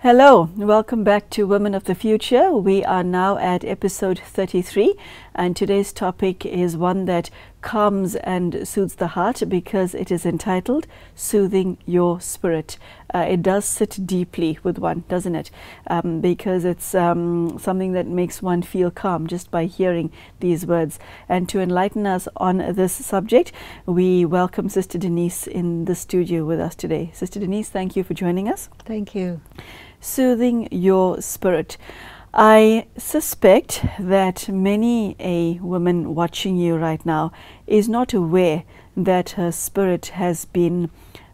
Hello, welcome back to Women of the Future. We are now at episode 33, and today's topic is one that calms and soothes the heart because it is entitled Soothing Your Spirit. It does sit deeply with one, doesn't it? Because it's something that makes one feel calm just by hearing these words. And to enlighten us on this subject, we welcome Sister Denise in the studio with us today. Sister Denise, thank you for joining us. Thank you. Soothing your spirit. I suspect that many a woman watching you right now is not aware that her spirit has been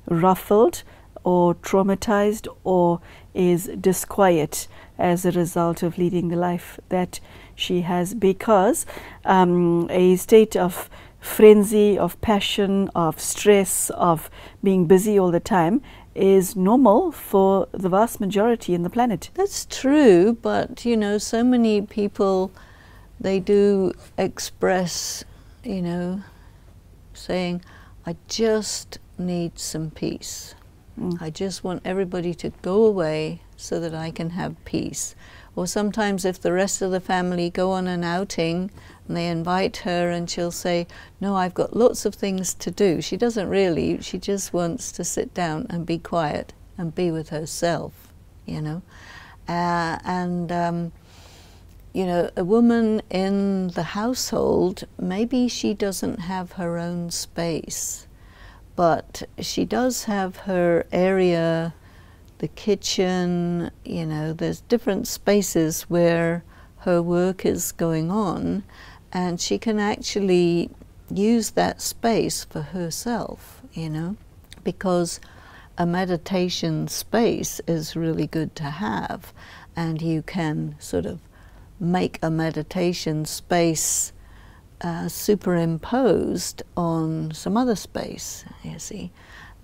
ruffled or traumatized or is disquiet as a result of leading the life that she has, because a state of frenzy, of passion, of stress, of being busy all the time is normal for the vast majority in the planet. That's true, but you know, so many people, they do express, you know, saying, I just need some peace. I just want everybody to go away so that I can have peace. Or sometimes if the rest of the family go on an outing and they invite her and she'll say, no, I've got lots of things to do. She doesn't really, she just wants to sit down and be quiet and be with herself, you know. You know, a woman in the household, maybe she doesn't have her own space, but she does have her area, the kitchen, you know, there's different spaces where her work is going on, and she can actually use that space for herself, you know, because a meditation space is really good to have, and you can sort of make a meditation space superimposed on some other space, you see.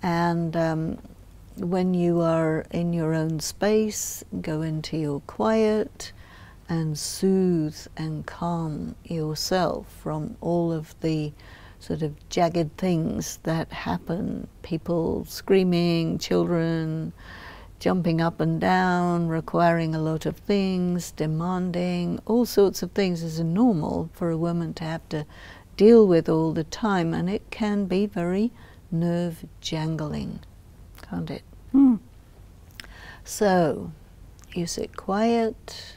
And when you are in your own space, go into your quiet and soothe and calm yourself from all of the sort of jagged things that happen. People screaming, children jumping up and down, requiring a lot of things, demanding, all sorts of things is normal for a woman to have to deal with all the time, and it can be very nerve-jangling, can't it? So you sit quiet,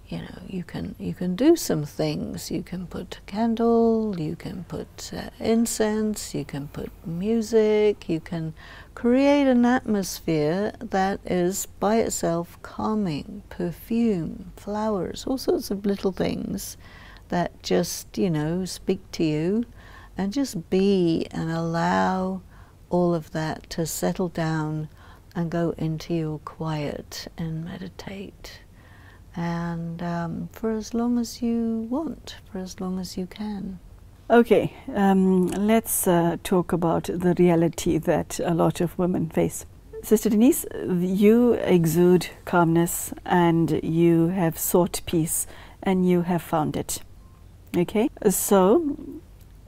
you know, you can do some things. You can put a candle, you can put incense, you can put music, you can create an atmosphere that is by itself calming, perfume, flowers, all sorts of little things that just, you know, speak to you, and just be and allow all of that to settle down and go into your quiet and meditate. And for as long as you want, for as long as you can. Okay, let's talk about the reality that a lot of women face. Sister Denise, you exude calmness and you have sought peace and you have found it. Okay, so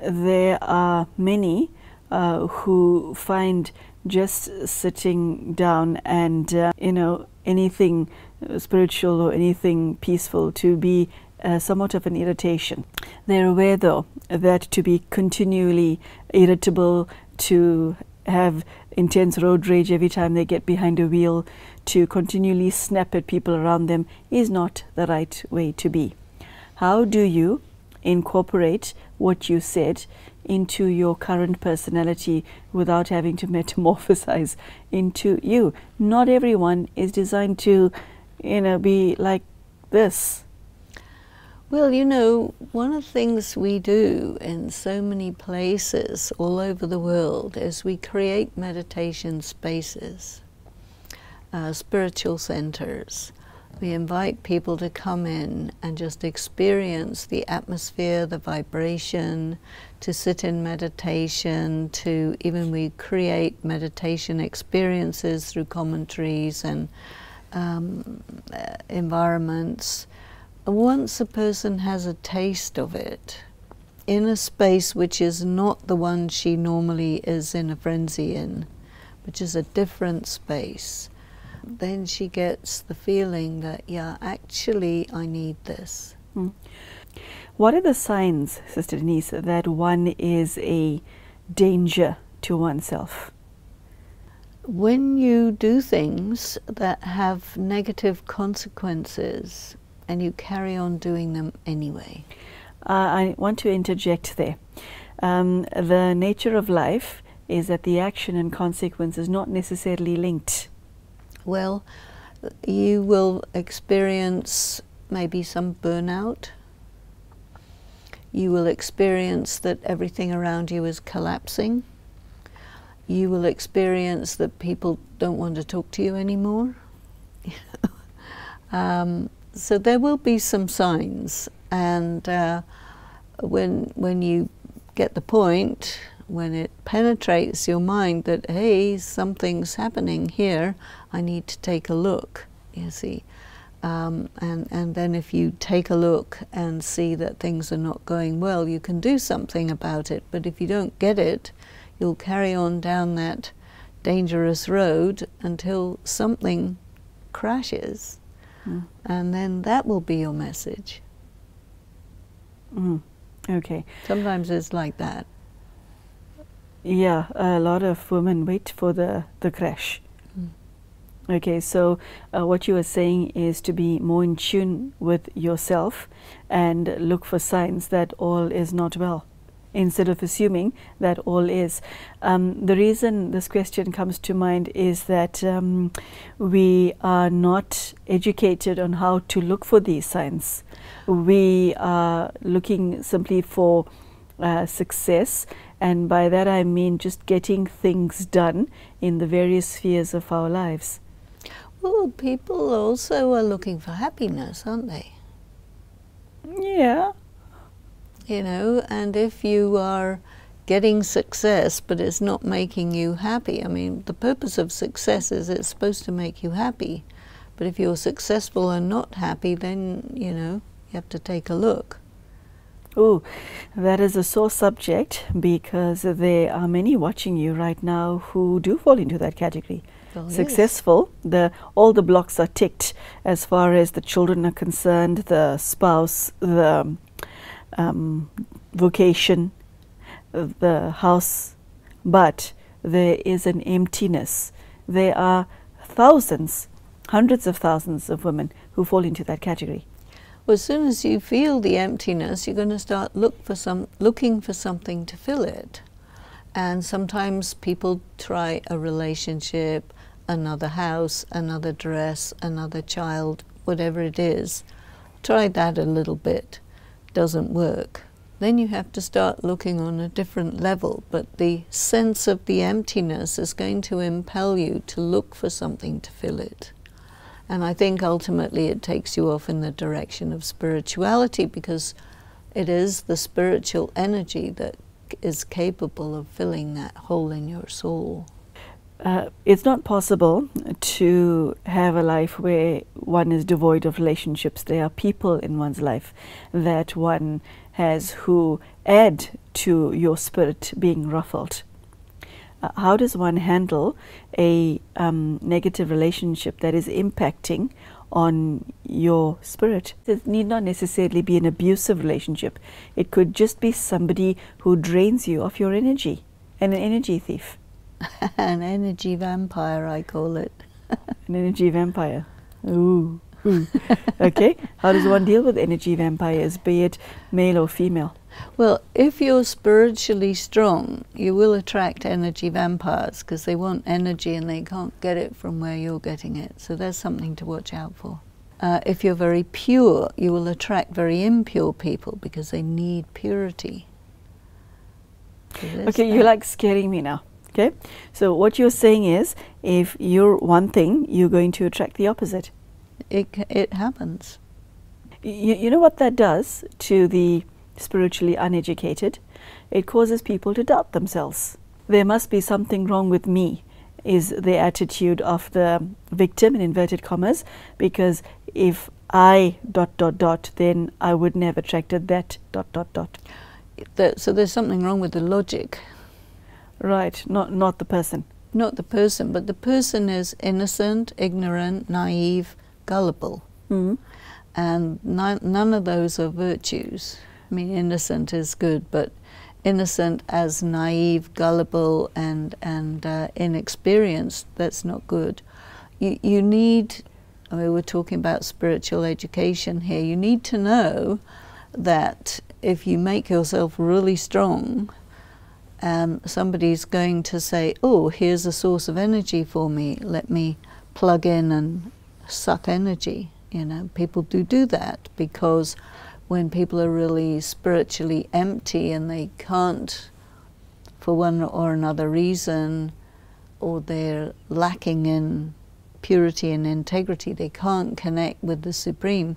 there are many who find just sitting down and, you know, anything spiritual or anything peaceful to be somewhat of an irritation. They're aware, though, that to be continually irritable, to have intense road rage every time they get behind a wheel, to continually snap at people around them is not the right way to be. How do you incorporate what you said into your current personality without having to metamorphosize into you? Not everyone is designed to, you know, be like this. Well, you know, one of the things we do in so many places all over the world is we create meditation spaces, spiritual centers. We invite people to come in and just experience the atmosphere, the vibration, to sit in meditation, to even we create meditation experiences through commentaries and environments. Once a person has a taste of it, in a space which is not the one she normally is in a frenzy in, which is a different space, then she gets the feeling that, yeah, actually I need this. What are the signs, Sister Denise, that one is a danger to oneself? When you do things that have negative consequences and you carry on doing them anyway. I want to interject there. The nature of life is that the action and consequence is not necessarily linked. Well, you will experience maybe some burnout. You will experience that everything around you is collapsing. You will experience that people don't want to talk to you anymore. So there will be some signs, and when you get the point, when it penetrates your mind that, hey, something's happening here, I need to take a look, you see. And then if you take a look and see that things are not going well, you can do something about it. But if you don't get it, you'll carry on down that dangerous road until something crashes. And then that will be your message. Okay. Sometimes it's like that. Yeah, a lot of women wait for the crash. Okay, so what you are saying is to be more in tune with yourself and look for signs that all is not well, instead of assuming that all is. The reason this question comes to mind is that we are not educated on how to look for these signs. We are looking simply for success, and by that I mean just getting things done in the various spheres of our lives. Well, people also are looking for happiness, aren't they? Yeah. You know, and if you are getting success but it's not making you happy, I mean, the purpose of success is it's supposed to make you happy. But if you're successful and not happy, then, you know, you have to take a look. Oh, that is a sore subject, because there are many watching you right now who do fall into that category. Well, Successful, all the blocks are ticked as far as the children are concerned, the spouse, the vocation, the house, but there is an emptiness. There are thousands, hundreds of thousands of women who fall into that category. Well, as soon as you feel the emptiness, you're going to start looking for something to fill it. And sometimes people try a relationship, another house, another dress, another child, whatever it is. Try that a little bit. Doesn't work. Then you have to start looking on a different level. But the sense of the emptiness is going to impel you to look for something to fill it. And I think ultimately it takes you off in the direction of spirituality, because it is the spiritual energy that is capable of filling that hole in your soul. It's not possible to have a life where one is devoid of relationships. There are people in one's life that one has who add to your spirit being ruffled. How does one handle a negative relationship that is impacting on your spirit? It need not necessarily be an abusive relationship. It could just be somebody who drains you of your energy, and an energy thief. An energy vampire, I call it. An energy vampire. Ooh. Okay, how does one deal with energy vampires, be it male or female? Well, if you're spiritually strong, you will attract energy vampires, because they want energy and they can't get it from where you're getting it. So there's something to watch out for. If you're very pure, you will attract very impure people, because they need purity. Okay, you're like scaring me now. Okay, so what you're saying is, if you're one thing, you're going to attract the opposite. It happens. You know what that does to the spiritually uneducated? It causes people to doubt themselves. There must be something wrong with me, is the attitude of the victim, in inverted commas, because if I ... then I wouldn't have attracted that ... So there's something wrong with the logic. Right, not the person. Not the person, but the person is innocent, ignorant, naive, gullible. Mm. And none of those are virtues. I mean, innocent is good, but innocent as naive, gullible, and inexperienced, that's not good. You need, I mean, we're talking about spiritual education here, you need to know that if you make yourself really strong, somebody's going to say, oh, here's a source of energy for me, let me plug in and suck energy. You know, people do that because when people are really spiritually empty and they can't, for one or another reason, or they're lacking in purity and integrity, they can't connect with the Supreme,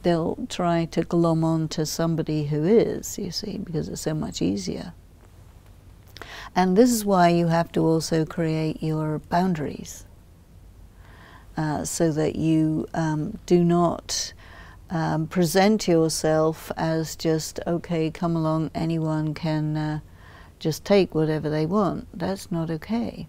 they'll try to glom on to somebody who is, you see, because it's so much easier. And this is why you have to also create your boundaries, so that you do not present yourself as just, okay, come along, anyone can just take whatever they want. That's not okay.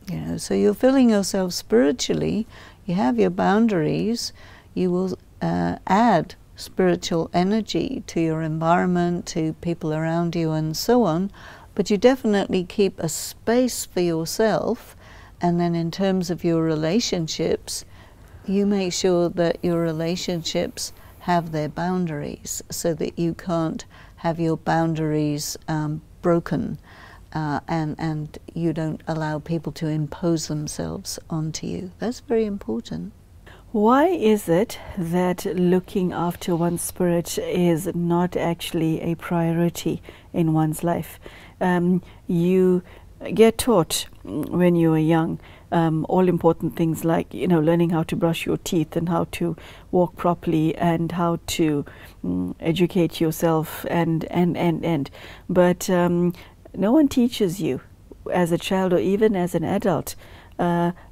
You know, so you're filling yourself spiritually, you have your boundaries, you will add spiritual energy to your environment, to people around you and so on, but you definitely keep a space for yourself. And then in terms of your relationships, you make sure that your relationships have their boundaries so that you can't have your boundaries broken, and you don't allow people to impose themselves onto you. That's very important. Why is it that looking after one's spirit is not actually a priority in one's life? You get taught when you are young all important things like, you know, learning how to brush your teeth and how to walk properly and how to educate yourself and but no one teaches you as a child or even as an adult,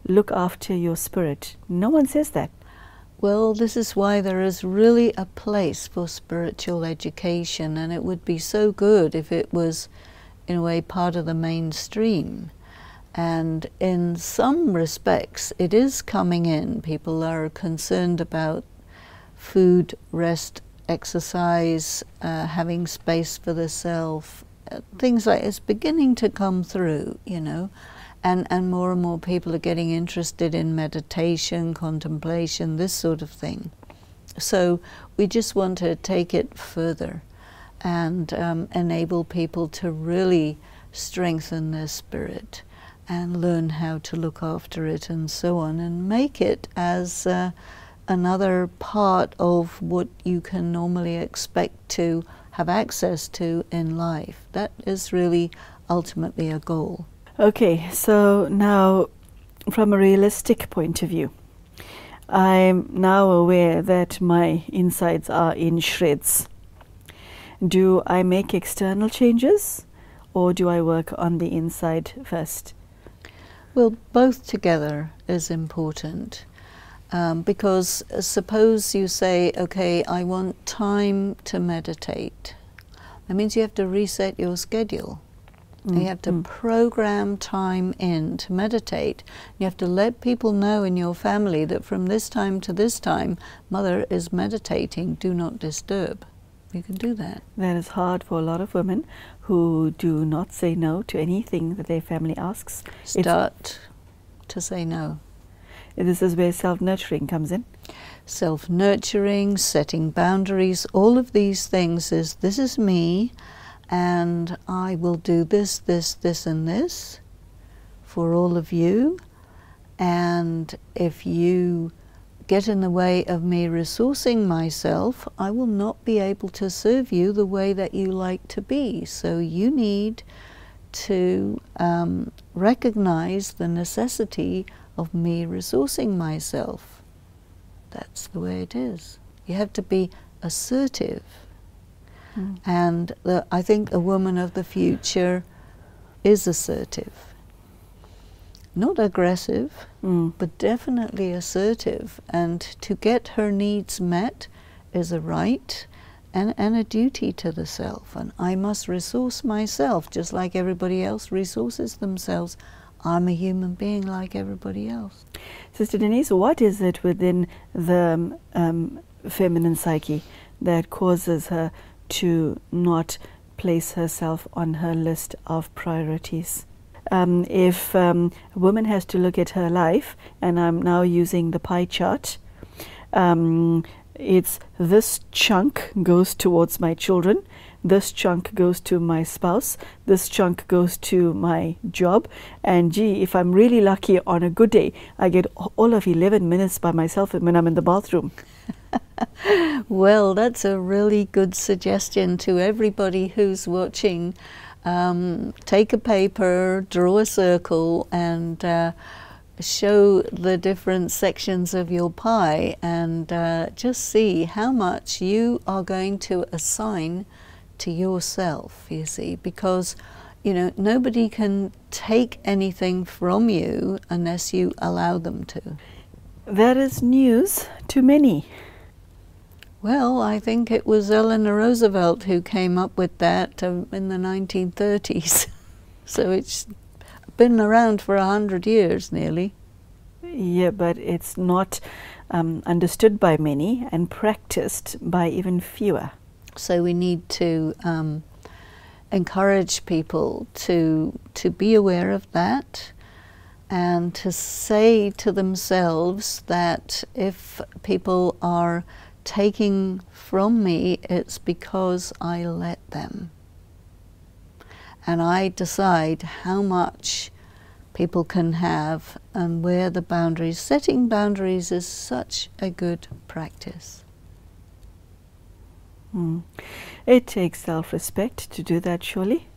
look after your spirit. No one says that. Well, this is why there is really a place for spiritual education, and it would be so good if it was in a way part of the mainstream. And in some respects it is coming in. People are concerned about food, rest, exercise, having space for the self, things like it's beginning to come through, you know, and more people are getting interested in meditation, contemplation, this sort of thing. So we just want to take it further and enable people to really strengthen their spirit and learn how to look after it and so on, and make it as another part of what you can normally expect to have access to in life. That is really ultimately a goal. Okay, so now from a realistic point of view, I'm now aware that my insides are in shreds. Do I make external changes or do I work on the inside first? Well, both together is important, because suppose you say, okay, I want time to meditate. That means you have to reset your schedule. You have to program time in to meditate. You have to let people know in your family that from this time to this time, Mother is meditating, do not disturb. You can do that. That is hard for a lot of women who do not say no to anything that their family asks. Start to say no. This is where self-nurturing comes in. Self-nurturing, setting boundaries, all of these things is, this is me, and I will do this, this, this, and this for all of you. And if you get in the way of me resourcing myself, I will not be able to serve you the way that you like to be. So you need to recognize the necessity of me resourcing myself. That's the way it is. You have to be assertive. And I think a woman of the future is assertive. Not aggressive, but definitely assertive. And to get her needs met is a right and a duty to the self. And I must resource myself, just like everybody else resources themselves. I'm a human being like everybody else. Sister Denise, what is it within the feminine psyche that causes her to not place herself on her list of priorities? If a woman has to look at her life, and I'm now using the pie chart, it's this chunk goes towards my children, this chunk goes to my spouse, this chunk goes to my job, and gee, if I'm really lucky on a good day, I get all of 11 minutes by myself when I'm in the bathroom. Well, that's a really good suggestion to everybody who's watching. Take a paper, draw a circle, and show the different sections of your pie, and just see how much you are going to assign to yourself, you see, because nobody can take anything from you unless you allow them to. That is news to many. Well, I think it was Eleanor Roosevelt who came up with that in the 1930s. So it's been around for 100 years nearly. Yeah, but it's not understood by many and practiced by even fewer. So we need to encourage people to be aware of that, and to say to themselves that if people are taking from me, it's because I let them. And I decide how much people can have and where the boundaries. Setting boundaries is such a good practice. It takes self-respect to do that, surely?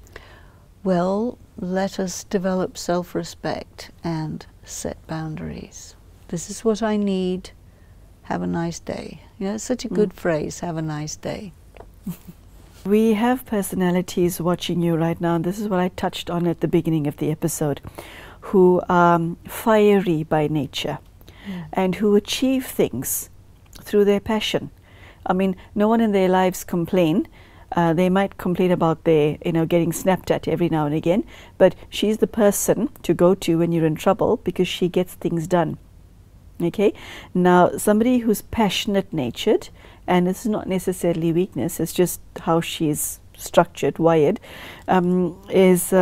Well, let us develop self-respect and set boundaries. This is what I need. Have a nice day. It's such a good phrase, have a nice day. We have personalities watching you right now, and this is what I touched on at the beginning of the episode, who are fiery by nature and who achieve things through their passion. I mean, no one in their lives complain. They might complain about their, getting snapped at every now and again, but she's the person to go to when you're in trouble because she gets things done. Okay, now somebody who's passionate natured, and it's not necessarily weakness, it's just how she's structured, wired, is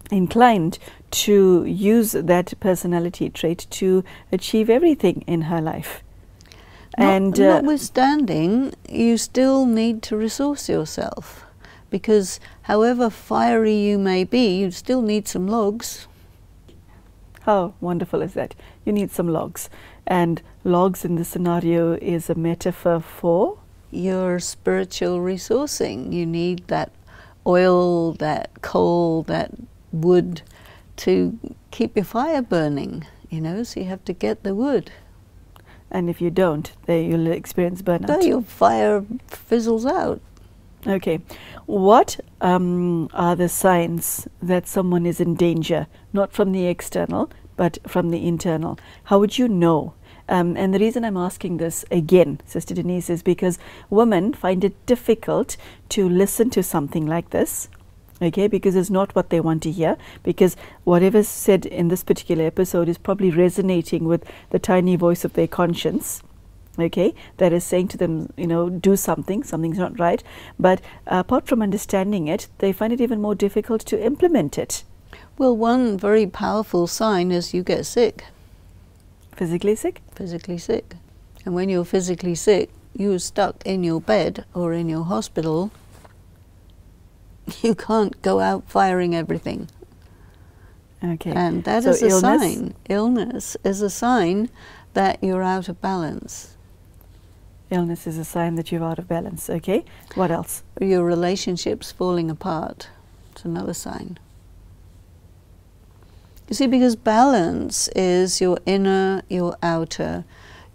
inclined to use that personality trait to achieve everything in her life. Notwithstanding, you still need to resource yourself, because however fiery you may be, you still need some logs. How wonderful is that? You need some logs. And logs in this scenario is a metaphor for? Your spiritual resourcing. You need that oil, that coal, that wood to keep your fire burning, so you have to get the wood. And if you don't, then you'll experience burnout. No, your fire fizzles out. Okay. What are the signs that someone is in danger, not from the external, but from the internal? How would you know? And the reason I'm asking this again, Sister Denise, is because women find it difficult to listen to something like this, okay, because it's not what they want to hear, because whatever's said in this particular episode is probably resonating with the tiny voice of their conscience, okay, that is saying to them, do something, something's not right. But apart from understanding it, they find it even more difficult to implement it. Well, one very powerful sign is you get sick. Physically sick? Physically sick. And when you're physically sick, you're stuck in your bed or in your hospital. You can't go out firing everything. Okay. And that so is a illness? sign. Illness is a sign that you're out of balance. Illness is a sign that you're out of balance. Okay. What else? Your relationship's falling apart. It's another sign. You see, because balance is your inner, your outer,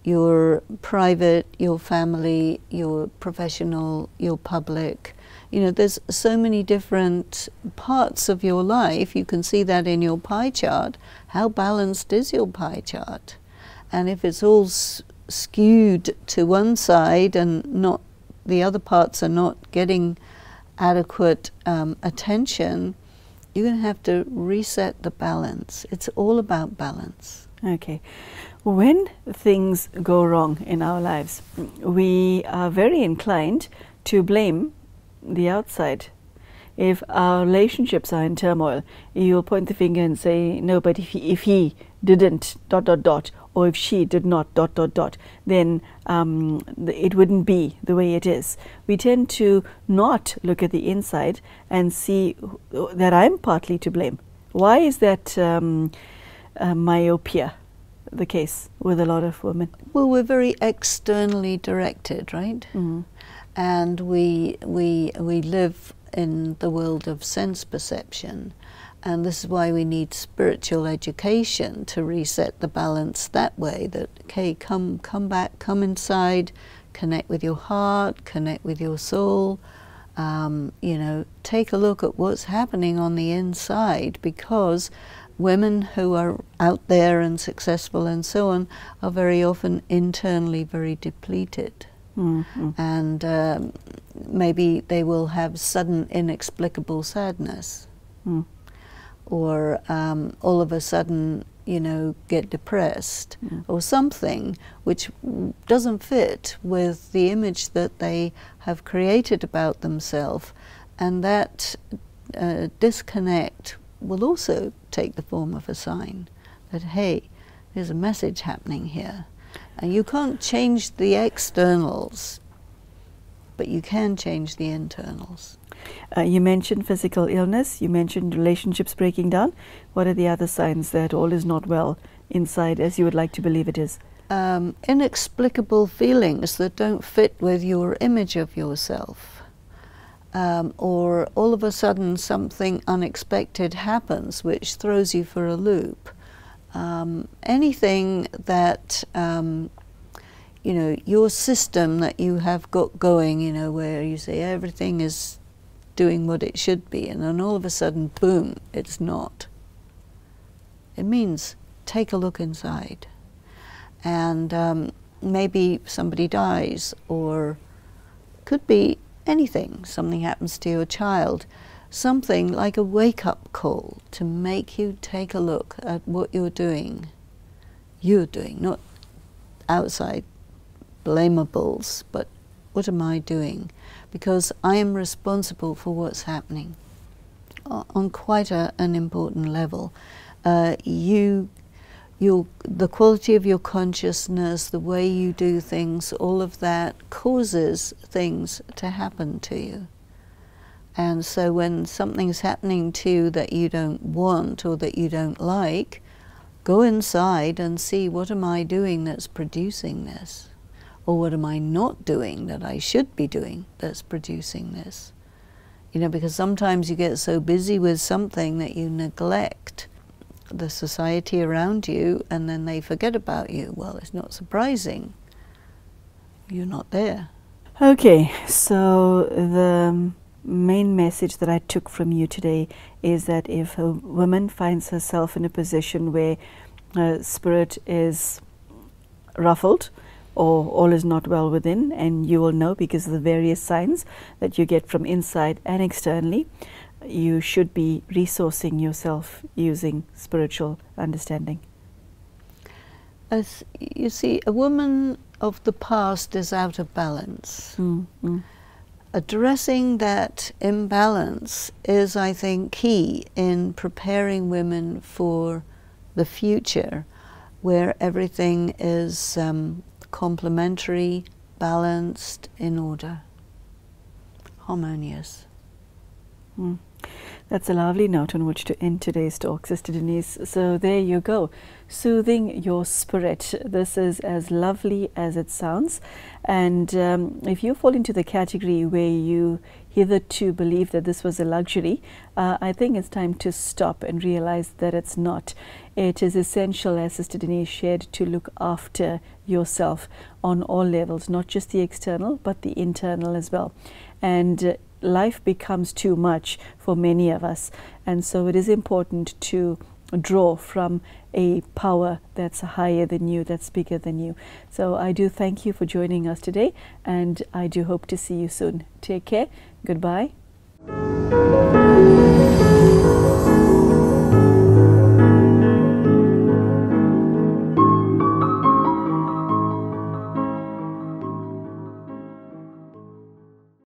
your private, your family, your professional, your public. There's so many different parts of your life. You can see that in your pie chart. How balanced is your pie chart? And if it's all skewed to one side and not the other parts are not getting adequate attention, You're going to have to reset the balance. It's all about balance. Okay. When things go wrong in our lives, we are very inclined to blame the outside. If our relationships are in turmoil, you'll point the finger and say, no, but if he didn't, ... or if she did not, ... then it wouldn't be the way it is. We tend to not look at the inside and see that I'm partly to blame. Why is that myopia the case with a lot of women? Well, we're very externally directed, right? Mm-hmm. And we live in the world of sense perception, and this is why we need spiritual education to reset the balance that way. That, okay, come back, come inside, connect with your heart, connect with your soul. You know, take a look at what's happening on the inside, because women who are out there and successful and so on are very often internally very depleted. Mm-hmm. And maybe they will have sudden inexplicable sadness, or all of a sudden, you know, get depressed, or something which doesn't fit with the image that they have created about themselves. And that disconnect will also take the form of a sign that, hey, there's a message happening here. And you can't change the externals, but you can change the internals. You mentioned physical illness, you mentioned relationships breaking down. What are the other signs that all is not well inside as you would like to believe it is? Inexplicable feelings that don't fit with your image of yourself. Or all of a sudden something unexpected happens which throws you for a loop. Anything that, you know, your system that you have got going, you know, where you say everything is doing what it should be, and then all of a sudden, boom, it's not. It means take a look inside. And maybe somebody dies, or could be anything. Something happens to your child. Something like a wake-up call to make you take a look at what you're doing. You're doing, not outside blamables, but what am I doing? Because I am responsible for what's happening on quite an important level. The quality of your consciousness, the way you do things, all of that causes things to happen to you. And so when something's happening to you that you don't want or that you don't like, go inside and see, what am I doing that's producing this? Or what am I not doing that I should be doing that's producing this? You know, because sometimes you get so busy with something that you neglect the society around you, and then they forget about you. Well, it's not surprising. You're not there. Okay, so the main message that I took from you today is that if a woman finds herself in a position where her spirit is ruffled, or all is not well within, and you will know because of the various signs that you get from inside and externally, you should be resourcing yourself using spiritual understanding. As you see, a woman of the past is out of balance. Addressing that imbalance is, I think, key in preparing women for the future, where everything is complementary, balanced, in order, harmonious. That's a lovely note on which to end today's talk, Sister Denise. So there you go, soothing your spirit. This is as lovely as it sounds. And if you fall into the category where you hitherto believe that this was a luxury, I think it's time to stop and realize that it's not. It is essential, as Sister Denise shared, to look after yourself on all levels, not just the external, but the internal as well. And life becomes too much for many of us, and so it is important to draw from a power that's higher than you, that's bigger than you. So I do thank you for joining us today, and I do hope to see you soon. Take care. Goodbye.